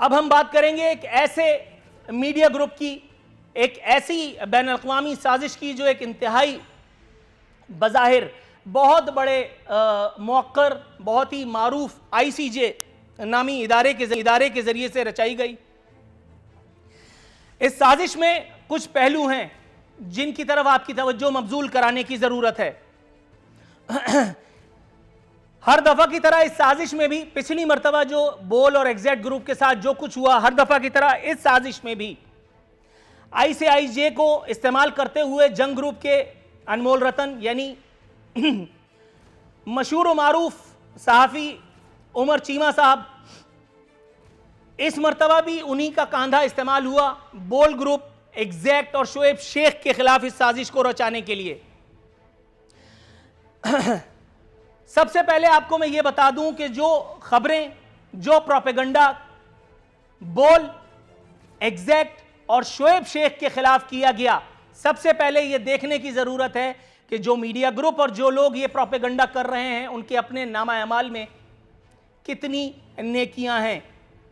अब हम बात करेंगे एक ऐसे मीडिया ग्रुप की, एक ऐसी बैन अल-अक़वामी साजिश की जो एक इंतहाई बज़ाहिर बहुत बड़े मौक़र, बहुत ही मारूफ ICJ नामी इदारे के ज़रिए से रचाई गई। इस साजिश में कुछ पहलू हैं जिनकी तरफ आपकी तवज्जो मबजूल कराने की ज़रूरत है। हर दफ़ा की तरह इस साजिश में भी, पिछली मरतबा जो बोल और एग्जैक्ट ग्रुप के साथ जो कुछ हुआ, हर दफ़ा की तरह इस साजिश में भी ICIJ को इस्तेमाल करते हुए जंग ग्रुप के अनमोल रतन यानी मशहूर व मारूफ सहाफ़ी उमर चीमा साहब, इस मरतबा भी उन्हीं का कांधा इस्तेमाल हुआ बोल ग्रुप, एग्जैक्ट और शोएब शेख के खिलाफ इस साजिश को रचाने के लिए। सबसे पहले आपको मैं ये बता दूं कि जो खबरें, जो प्रोपेगेंडा बोल, एग्जैक्ट और शोएब शेख के खिलाफ किया गया, सबसे पहले ये देखने की जरूरत है कि जो मीडिया ग्रुप और जो लोग ये प्रोपेगेंडा कर रहे हैं उनके अपने नामा अमाल में कितनी नेकियां हैं।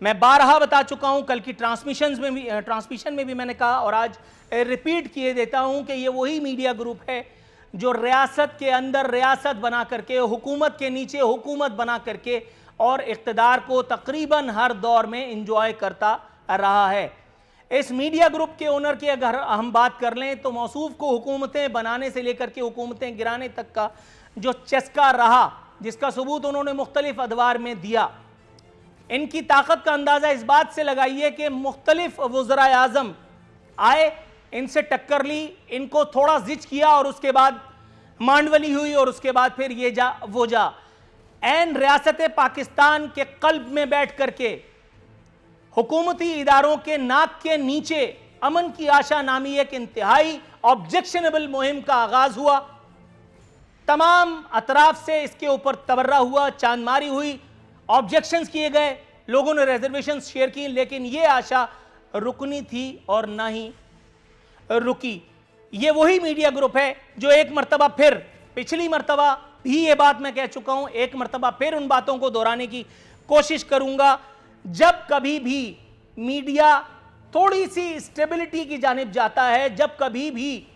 मैं बारहा बता चुका हूं, कल की ट्रांसमिशन में भी मैंने कहा और आज रिपीट किए देता हूं कि ये वही मीडिया ग्रुप है जो रियासत के अंदर रियासत बना करके, हुकूमत के नीचे हुकूमत बना करके और इख्तिदार को तकरीबन हर दौर में इंजॉय करता रहा है। इस मीडिया ग्रुप के ओनर की अगर हम बात कर लें तो मौसूफ को हुकूमतें बनाने से लेकर के हुकूमतें गिराने तक का जो चस्का रहा, जिसका सबूत उन्होंने मुख्तलिफ अदवार में दिया, इनकी ताकत का अंदाज़ा इस बात से लगाइए कि मुख्तलिफ वज़राए आज़म आए, इनसे टक्कर ली, इनको थोड़ा जिच किया और उसके बाद मांडवली हुई और उसके बाद फिर ये जा वो जा। एन रियासत पाकिस्तान के कल्ब में बैठ करके हुकूमती इदारों के नाक के नीचे अमन की आशा नामी एक इंतहाई ऑब्जेक्शनेबल मुहिम का आगाज हुआ। तमाम अतराफ से इसके ऊपर तबर्रा हुआ, चांदमारी हुई, ऑब्जेक्शंस किए गए, लोगों ने रिजर्वेशन शेयर की, लेकिन यह आशा रुकनी थी और ना ही रुकी। ये वही मीडिया ग्रुप है जो एक मर्तबा फिर, पिछली मर्तबा भी ये बात मैं कह चुका हूं, एक मर्तबा फिर उन बातों को दोहराने की कोशिश करूंगा, जब कभी भी मीडिया थोड़ी सी स्टेबिलिटी की जानिब जाता है, जब कभी भी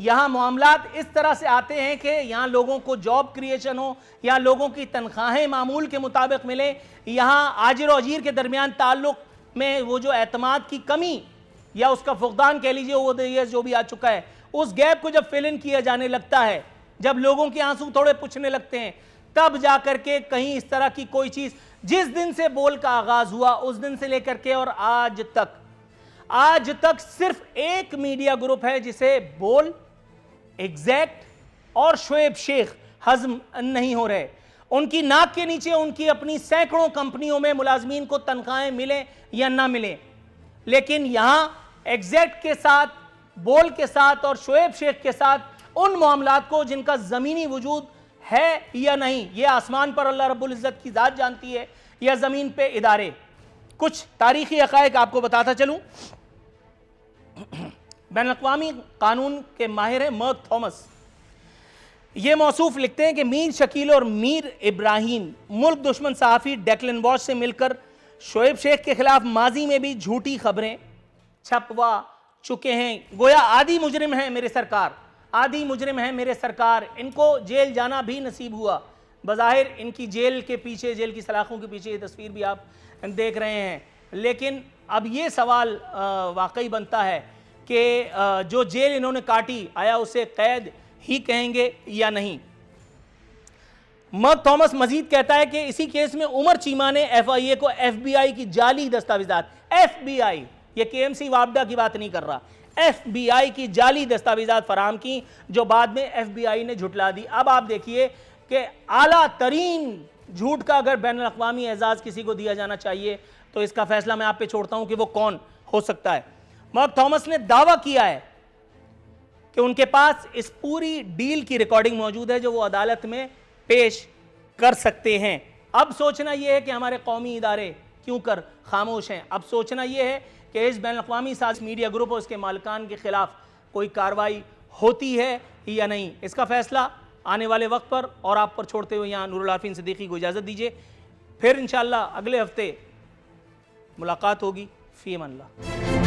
यहां मामलात इस तरह से आते हैं कि यहां लोगों को जॉब क्रिएशन हो, यहां लोगों की तनख्वाहें मामूल के मुताबिक मिले, यहां आजिर और अजीर के दरमियान ताल्लुक में वो जो एतमाद की कमी या उसका फुकदान कह लीजिए, वो जो भी आ चुका है, उस गैप को जब फिल इन किया जाने लगता है, जब लोगों के आंसू थोड़े पुछने लगते हैं, तब जाकर के कहीं इस तरह की कोई चीज, जिस दिन से बोल का आगाज हुआ उस दिन से लेकर के और आज तक सिर्फ एक मीडिया ग्रुप है जिसे बोल, एग्जैक्ट और शोएब शेख हजम नहीं हो रहे। उनकी नाक के नीचे उनकी अपनी सैकड़ों कंपनियों में मुलाजमीन को तनख्वाहें मिले या ना मिले, लेकिन यहां एग्जैक्ट के साथ, बोल के साथ और शोएब शेख के साथ उन मामलात को जिनका जमीनी वजूद है या नहीं, यह आसमान पर अल्लाह रब्बुल इज्जत की जात जानती है या जमीन पे इदारे। कुछ तारीखी हकायक आपको बताता चलूं। बैन अल-अक़वामी कानून के माहिर हैं मर्क थॉमस, ये मौसूफ लिखते हैं कि मीर शकील और मीर इब्राहिम मुल्क दुश्मन सहाफ़ी डेक्लन वॉच से मिलकर शोएब शेख के खिलाफ माजी में भी झूठी खबरें छपवा चुके हैं। गोया आदि मुजरिम हैं मेरे सरकार, आदि मुजरिम हैं मेरे सरकार, इनको जेल जाना भी नसीब हुआ। बज़ाहिर इनकी जेल के पीछे, जेल की सलाखों के पीछे ये तस्वीर भी आप देख रहे हैं, लेकिन अब ये सवाल वाकई बनता है कि जो जेल इन्होंने काटी, आया उसे कैद ही कहेंगे या नहीं। मर्क थॉमस मजीद कहता है कि इसी केस में उमर चीमा ने FIA को FBI की जाली दस्तावेजात, FBI, ये KMC वापडा की बात नहीं कर रहा, FBI की जाली दस्तावेजात फराहम की, जो बाद में FBI ने झुटला दी। अब आप देखिए कि आला तरीन झूठ का अगर बैन अल-अक़वामी एजाज किसी को दिया जाना चाहिए तो इसका फैसला मैं आप पे छोड़ता हूं कि वो कौन हो सकता है। मर्क थॉमस ने दावा किया है कि उनके पास इस पूरी डील की रिकॉर्डिंग मौजूद है जो वो अदालत में पेश कर सकते हैं। अब सोचना यह है कि हमारे कौमी इदारे क्यों कर खामोश हैं। अब सोचना यह है कि इस बैन अल-अक़वामी साज़ मीडिया ग्रुप और उसके मालिकान के खिलाफ कोई कार्रवाई होती है या नहीं। इसका फैसला आने वाले वक्त पर और आप पर छोड़ते हुए यहाँ नूरुल आरफीन सिद्दीकी को इजाज़त दीजिए। फिर इंशाअल्लाह अगले हफ्ते मुलाकात होगी। फी अमान अल्लाह।